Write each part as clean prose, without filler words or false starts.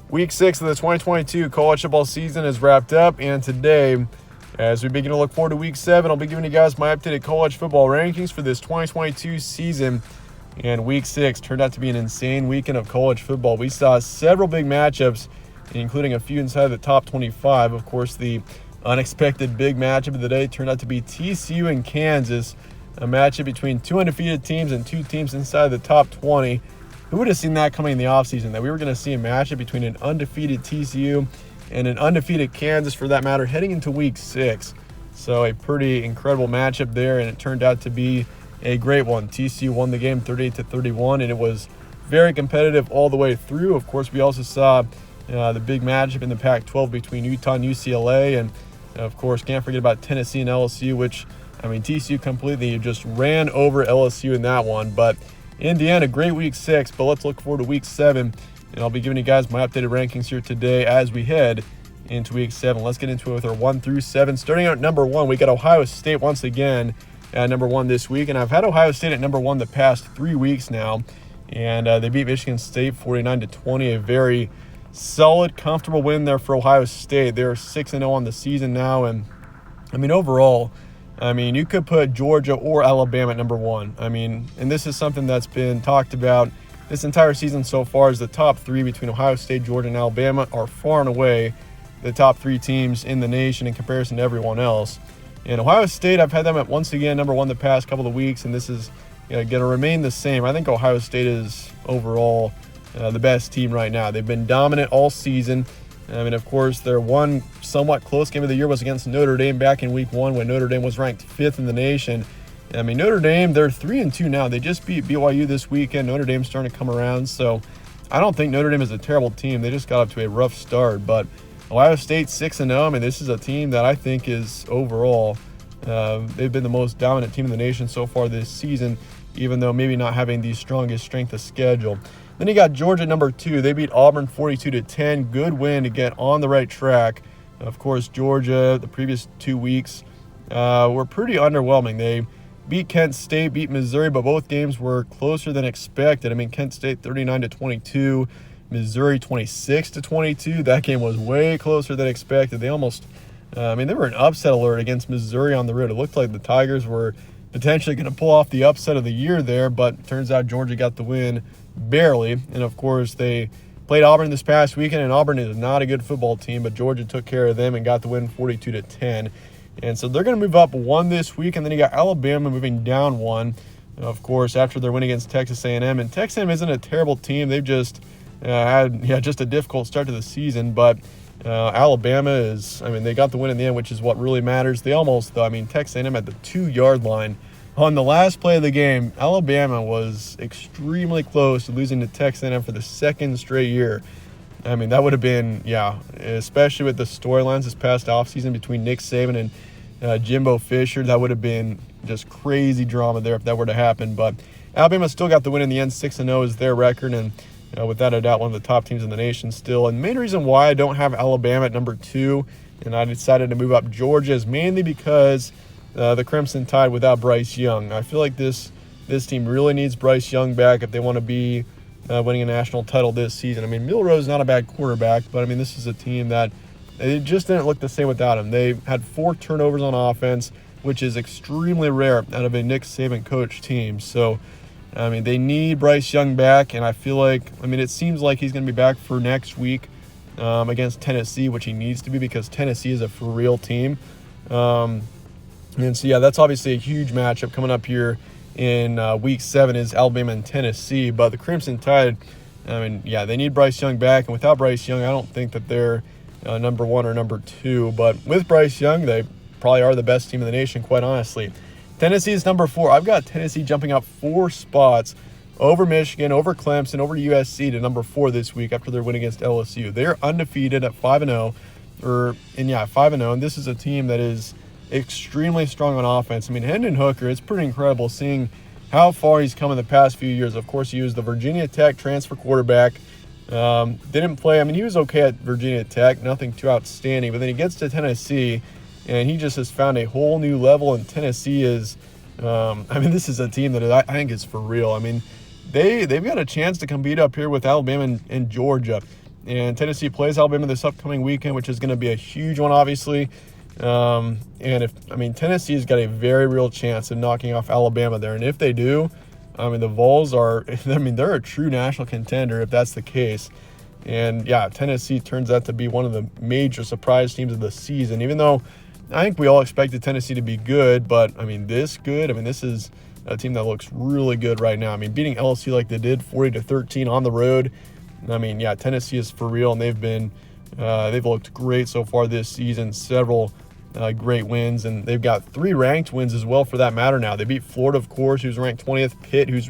Week 6 of the 2022 college football season is wrapped up, and today, as we begin to look forward to Week 7, I'll be giving you guys my updated college football rankings for this 2022 season. And Week 6 turned out to be an insane weekend of college football. We saw several big matchups, including a few inside the top 25. Of course, the unexpected big matchup of the day turned out to be TCU and Kansas, a matchup between two undefeated teams and two teams inside the top 20. Who would have seen that coming in the offseason, that we were going to see a matchup between an undefeated TCU and an undefeated Kansas, for that matter, heading into Week 6. So a pretty incredible matchup there, and it turned out to be a great one. TCU won the game 38-31, and it was very competitive all the way through. Of course, we also saw the big matchup in the Pac-12 between Utah and UCLA, and of course, can't forget about Tennessee and LSU, which, TCU completely just ran over LSU in that one. But in the end, a great Week 6, but let's look forward to Week 7, and I'll be giving you guys my updated rankings here today as we head into Week 7. Let's get into it with our 1 through 7. Starting out at number 1, we got Ohio State once again at number 1 this week, and I've had Ohio State at number 1 the past 3 weeks now, and they beat Michigan State 49-20, a very solid, comfortable win there for Ohio State. They're 6-0 on the season now, and overall, you could put Georgia or Alabama at number 1. And this is something that's been talked about this entire season so far, is the top 3 between Ohio State, Georgia, and Alabama are far and away the top 3 teams in the nation in comparison to everyone else. And Ohio State, I've had them at once again number 1 the past couple of weeks, and this is going to remain the same. I think Ohio State is overall the best team right now. They've been dominant all season. Of course, their one somewhat close game of the year was against Notre Dame back in Week 1 when Notre Dame was ranked 5th in the nation. Notre Dame, they're 3-2 now. They just beat BYU this weekend. Notre Dame's starting to come around, so I don't think Notre Dame is a terrible team. They just got up to a rough start, but Ohio State 6-0. This is a team that I think is overall, they've been the most dominant team in the nation so far this season, even though maybe not having the strongest strength of schedule. Then you got Georgia number 2. They beat Auburn 42-10. Good win to get on the right track. Of course, Georgia, the previous 2 weeks, were pretty underwhelming. They beat Kent State, beat Missouri, but both games were closer than expected. Kent State 39-22, Missouri 26-22. That game was way closer than expected. They almost, they were an upset alert against Missouri on the road. It looked like the Tigers were potentially going to pull off the upset of the year there, but turns out Georgia got the win barely. And of course, they played Auburn this past weekend, and Auburn is not a good football team, but Georgia took care of them and got the win 42-10. And so they're going to move up 1 this week, and then you got Alabama moving down 1, of course, after their win against Texas A&M. And Texas A&M isn't a terrible team. They've just had just a difficult start to the season, but Alabama is, they got the win in the end, which is what really matters. They almost, though, Texas A&M at the 2-yard line. On the last play of the game, Alabama was extremely close to losing to Texas A&M for the 2nd straight year. That would have been, especially with the storylines this past offseason between Nick Saban and Jimbo Fisher, that would have been just crazy drama there if that were to happen. But Alabama still got the win in the end. 6-0 is their record, and without a doubt, one of the top teams in the nation still. And the main reason why I don't have Alabama at number 2 and I decided to move up Georgia is mainly because the Crimson Tide without Bryce Young. I feel like this team really needs Bryce Young back if they want to be winning a national title this season. Milroe is not a bad quarterback, but this is a team that it just didn't look the same without him. They had 4 turnovers on offense, which is extremely rare out of a Nick Saban coach team. So, they need Bryce Young back, and I feel like, it seems like he's going to be back for next week against Tennessee, which he needs to be because Tennessee is a for real team. And so, that's obviously a huge matchup coming up here in Week 7 is Alabama and Tennessee. But the Crimson Tide, they need Bryce Young back. And without Bryce Young, I don't think that they're number 1 or number 2. But with Bryce Young, they probably are the best team in the nation, quite honestly. Tennessee is number 4. I've got Tennessee jumping up 4 spots over Michigan, over Clemson, over USC to number 4 this week after their win against LSU. They're undefeated at 5-0. 5-0. And this is a team that is extremely strong on offense. Hendon Hooker, it's pretty incredible seeing how far he's come in the past few years. Of course, he was the Virginia Tech transfer quarterback. Didn't play. He was okay at Virginia Tech, nothing too outstanding. But then he gets to Tennessee, and he just has found a whole new level. And Tennessee is, this is a team that I think is for real. They've got a chance to compete up here with Alabama and Georgia. And Tennessee plays Alabama this upcoming weekend, which is going to be a huge one, obviously. Tennessee's got a very real chance of knocking off Alabama there. And if they do, the Vols they're a true national contender if that's the case. And yeah, Tennessee turns out to be one of the major surprise teams of the season, even though I think we all expected Tennessee to be good, but this good. This is a team that looks really good right now. Beating LSU like they did, 40-13 on the road. Tennessee is for real, and they've looked great so far this season. Several great wins, and they've got 3 ranked wins as well, for that matter. Now they beat Florida, of course, who's ranked 20th. Pitt, who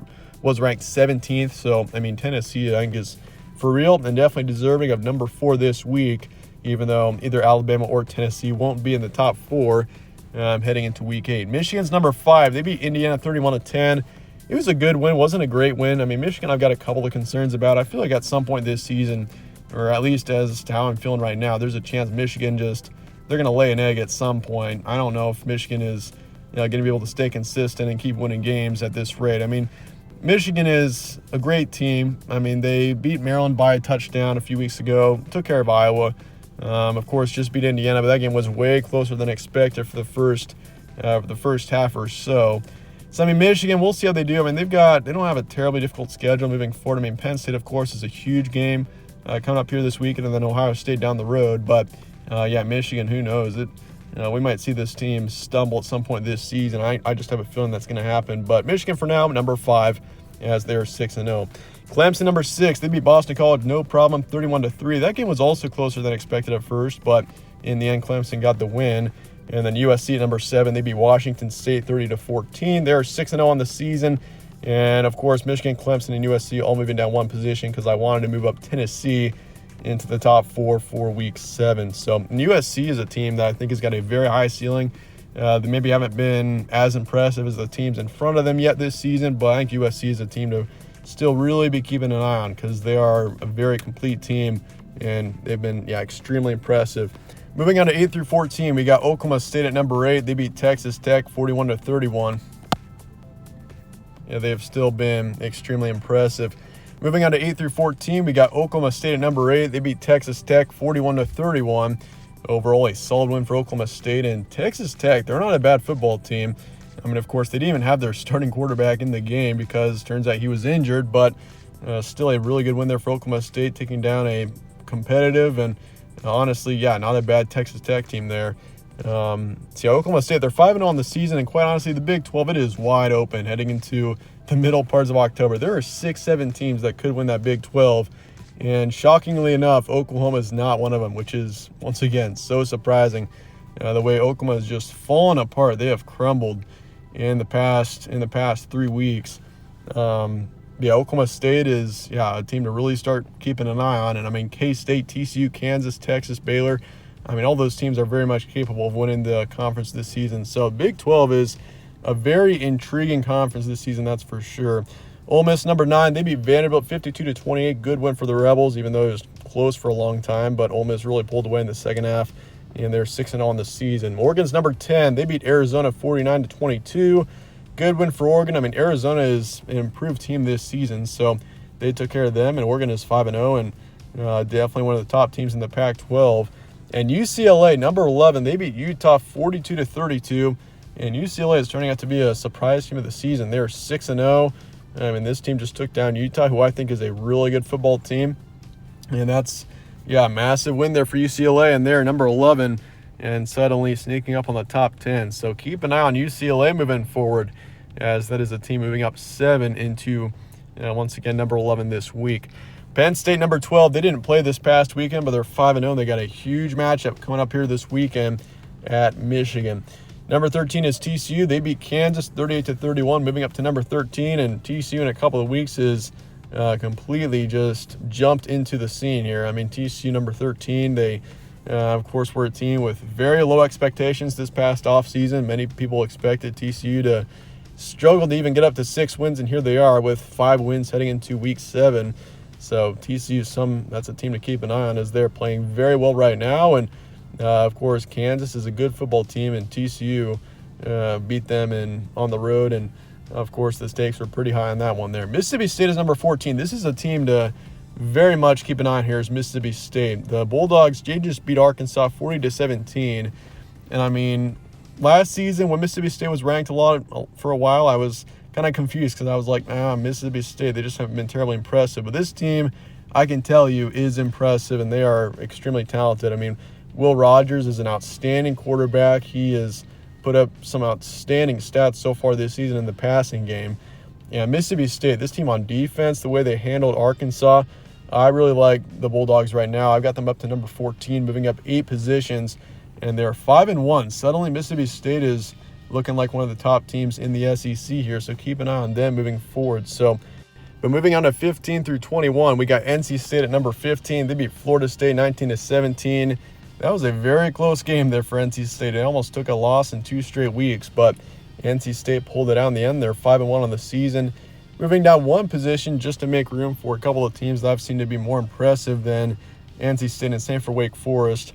was ranked 17th. So Tennessee, I think, is for real and definitely deserving of number 4 this week, even though either Alabama or Tennessee won't be in the top 4 heading into week 8. Michigan's number 5. They beat Indiana 31-10. It was a good win. Wasn't a great win. Michigan, I've got a couple of concerns about. I feel like at some point this season, or at least as to how I'm feeling right now, there's a chance Michigan they're going to lay an egg at some point. I don't know if Michigan is going to be able to stay consistent and keep winning games at this rate. Michigan is a great team. They beat Maryland by a touchdown a few weeks ago, took care of Iowa. Of course, just beat Indiana, but that game was way closer than expected for the first half or so. So, Michigan, we'll see how they do. They don't have a terribly difficult schedule moving forward. Penn State, of course, is a huge game coming up here this weekend, and then Ohio State down the road. But, Michigan, who knows? We might see this team stumble at some point this season. I just have a feeling that's going to happen. But Michigan for now, number 5, as they're 6-0. Clemson, number 6. They beat Boston College, no problem, 31-3. That game was also closer than expected at first, but in the end, Clemson got the win. And then USC at number 7. They beat Washington State 30-14. They're 6-0 on the season. And, of course, Michigan, Clemson, and USC all moving down one position because I wanted to move up Tennessee into the top 4 for week 7. So USC is a team that I think has got a very high ceiling. They maybe haven't been as impressive as the teams in front of them yet this season, but I think USC is a team to still really be keeping an eye on because they are a very complete team, and they've been extremely impressive. Moving on to 8 through 14, we got Oklahoma State at number 8. They beat Texas Tech 41-31. They've still been extremely impressive. Moving on to 8 through 14, we got Oklahoma State at number 8. They beat Texas Tech 41-31. Overall, a solid win for Oklahoma State. And Texas Tech, they're not a bad football team. Of course, they didn't even have their starting quarterback in the game because it turns out he was injured, but still a really good win there for Oklahoma State, taking down a competitive and honestly, not a bad Texas Tech team there. Oklahoma State, they're 5-0 on the season, and quite honestly, the Big 12, it is wide open heading into the middle parts of October. There are 6-7 teams that could win that Big 12, and shockingly enough, Oklahoma is not one of them, which is, once again, so surprising. The way Oklahoma has just fallen apart. They have crumbled in the past 3 weeks. Oklahoma State is a team to really start keeping an eye on. And K-State, TCU, Kansas, Texas, Baylor, all those teams are very much capable of winning the conference this season. So Big 12 is a very intriguing conference this season, that's for sure. Ole Miss, number 9, they beat Vanderbilt 52-28. Good win for the Rebels, even though it was close for a long time. But Ole Miss really pulled away in the second half, and they're 6-0 on the season. Oregon's number 10. They beat Arizona 49-22. Good win for Oregon. Arizona is an improved team this season, so they took care of them, and Oregon is 5-0 and definitely one of the top teams in the Pac-12. And UCLA, number 11, they beat Utah 42-32, and UCLA is turning out to be a surprise team of the season. They're 6-0. This team just took down Utah, who I think is a really good football team, and that's a massive win there for UCLA, and they're number 11 and suddenly sneaking up on the top 10. So keep an eye on UCLA moving forward, as that is a team moving up 7 into, once again, number 11 this week. Penn State, number 12, they didn't play this past weekend, but they're 5-0. They got a huge matchup coming up here this weekend at Michigan. Number 13 is TCU. They beat Kansas 38-31, moving up to number 13, and TCU in a couple of weeks is completely just jumped into the scene here. TCU number 13, they, of course, were a team with very low expectations this past offseason. Many people expected TCU to struggle to even get up to 6 wins, and here they are with 5 wins heading into week 7. So TCU, that's a team to keep an eye on, as they're playing very well right now. And, of course, Kansas is a good football team, and TCU beat them on the road, and of course, the stakes were pretty high on that one there. Mississippi State is number 14. This is a team to very much keep an eye on here is Mississippi State. The Bulldogs, they just beat Arkansas 40-17. And I mean, last season when Mississippi State was ranked a lot for a while, I was kind of confused because I was like, Mississippi State, they just haven't been terribly impressive. But this team, I can tell you, is impressive, and they are extremely talented. I mean, Will Rogers is an outstanding quarterback. He has put up some outstanding stats so far this season in the passing game. And Mississippi State, this team on defense, the way they handled Arkansas, I really like the Bulldogs right now. I've got them up to number 14, moving up 8 positions, and they're 5-1. Suddenly, Mississippi State is looking like one of the top teams in the SEC here, so keep an eye on them moving forward. But moving on to 15 through 21, we got NC State at number 15. They beat Florida State 19-17. That was a very close game there for NC State. They almost took a loss in 2 straight weeks, but NC State pulled it out in the end. They're 5-1 on the season. Moving down 1 position just to make room for a couple of teams that I've seen to be more impressive than NC State, and same for Wake Forest.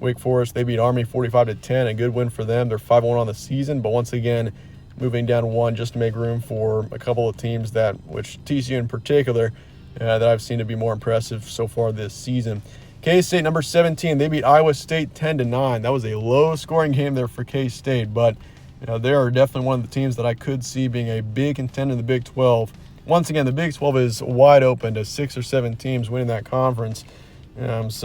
Wake Forest, they beat Army 45-10, a good win for them. They're 5-1 on the season, but once again, moving down 1 just to make room for a couple of teams which TCU in particular, that I've seen to be more impressive so far this season. K-State, number 17, they beat Iowa State 10-9. That was a low-scoring game there for K-State, but they are definitely one of the teams that I could see being a big contender in the Big 12. Once again, the Big 12 is wide open to 6 or 7 teams winning that conference. Kansas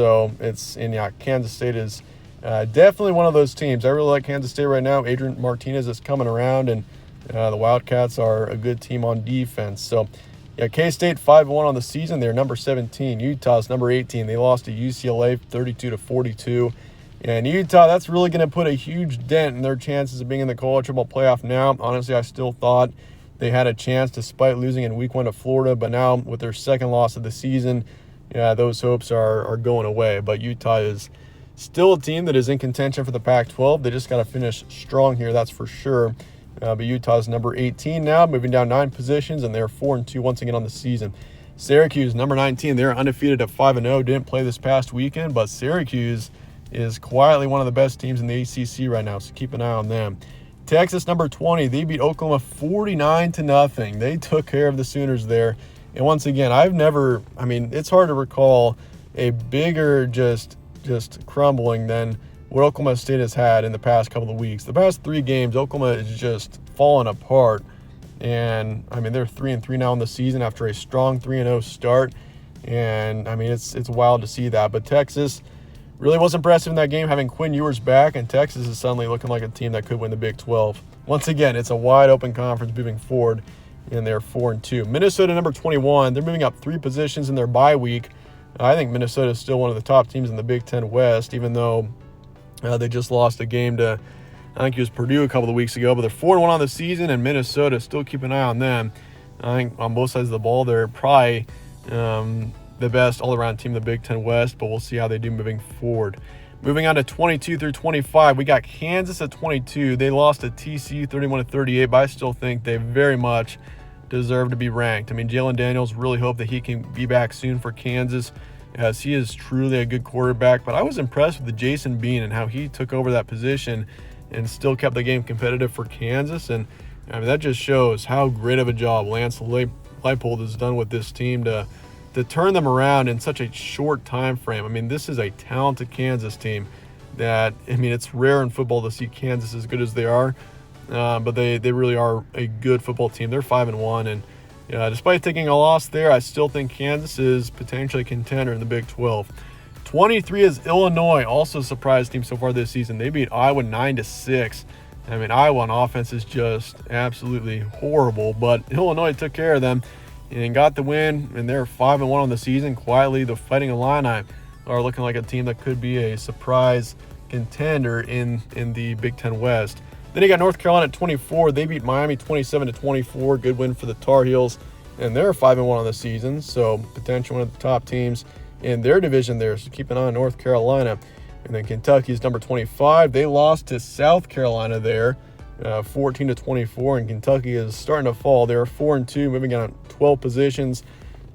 State is definitely one of those teams. I really like Kansas State right now. Adrian Martinez is coming around, and the Wildcats are a good team on defense. So, K-State 5-1 on the season. They're number 17. Utah's number 18. They lost to UCLA 32-42. And Utah, that's really going to put a huge dent in their chances of being in the college football playoff now. Honestly, I still thought they had a chance despite losing in week 1 to Florida. But now with their second loss of the season, those hopes are going away. But Utah is still a team that is in contention for the Pac-12. They just got to finish strong here, that's for sure. But Utah's number 18 now, moving down 9 positions, and they're 4-2 once again on the season. Syracuse, number 19, they're undefeated at 5-0. Didn't play this past weekend, but Syracuse is quietly one of the best teams in the ACC right now, so keep an eye on them. Texas, number 20, they beat Oklahoma 49-0. They took care of the Sooners there. And once again, it's hard to recall a bigger just crumbling than what Oklahoma State has had in the past couple of weeks. The past 3 games, Oklahoma is just falling apart. And, they're 3-3 now in the season after a strong 3-0 start. And, it's wild to see that. But Texas really was impressive in that game, having Quinn Ewers back, and Texas is suddenly looking like a team that could win the Big 12. Once again, it's a wide-open conference moving forward, and they're 4-2. Minnesota, number 21, they're moving up 3 positions in their bye week. I think Minnesota is still one of the top teams in the Big 10 West, even though they just lost a game to, I think it was Purdue a couple of weeks ago, but they're 4-1 on the season, and Minnesota, still keep an eye on them. I think on both sides of the ball, they're probably the best all-around team in the Big 10 West, but we'll see how they do moving forward. Moving on to 22 through 25, we got Kansas at 22. They lost to TCU 31-38, but I still think they very much deserve to be ranked. Jalen Daniels, really hope that he can be back soon for Kansas, as he is truly a good quarterback. But I was impressed with the Jason Bean and how he took over that position and still kept the game competitive for Kansas. And that just shows how great of a job Lance Leipold has done with this team to turn them around in such a short time frame. This is a talented Kansas team that, it's rare in football to see Kansas as good as they are, but they really are a good football team. They're 5-1, and despite taking a loss there, I still think Kansas is potentially a contender in the Big 12. 23 is Illinois, also a surprise team so far this season. They beat Iowa 9-6. Iowa on offense is just absolutely horrible, but Illinois took care of them and got the win, and they're 5-1 on the season. Quietly, the Fighting Illini are looking like a team that could be a surprise contender in the Big Ten West. Then you got North Carolina at 24. They beat Miami 27-24. Good win for the Tar Heels, and they're 5-1 on the season, so potentially one of the top teams in their division there, so keep an eye on North Carolina. And then Kentucky's number 25. They lost to South Carolina there, 14-24, and Kentucky is starting to fall. They're 4-2, moving on 12 positions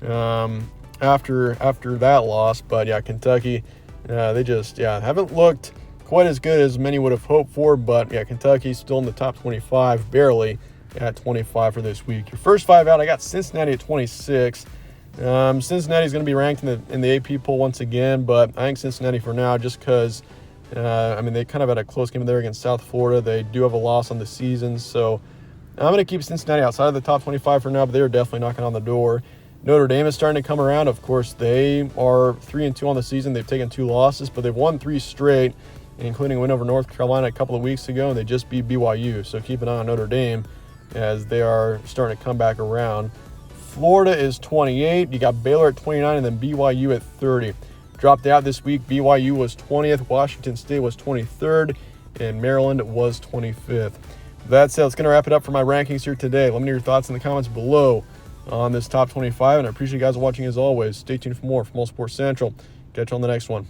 after that loss. But Kentucky, they just haven't looked quite as good as many would have hoped for. But Kentucky's still in the top 25, barely at 25 for this week. Your first 5 out, I got Cincinnati at 26. Cincinnati's going to be ranked in the AP poll once again, but I think Cincinnati for now, just because they kind of had a close game there against South Florida. They do have a loss on the season, so I'm going to keep Cincinnati outside of the top 25 for now, but they're definitely knocking on the door. Notre Dame is starting to come around. Of course, they are 3-2 on the season. They've taken 2 losses, but they've won 3 straight, including a win over North Carolina a couple of weeks ago, and they just beat BYU. So keep an eye on Notre Dame as they are starting to come back around. Florida is 28. You got Baylor at 29, and then BYU at 30. Dropped out this week. BYU was 20th. Washington State was 23rd, and Maryland was 25th. That said, that's going to wrap it up for my rankings here today. Let me know your thoughts in the comments below on this top 25, and I appreciate you guys watching as always. Stay tuned for more from All Sports Central. Catch you on the next one.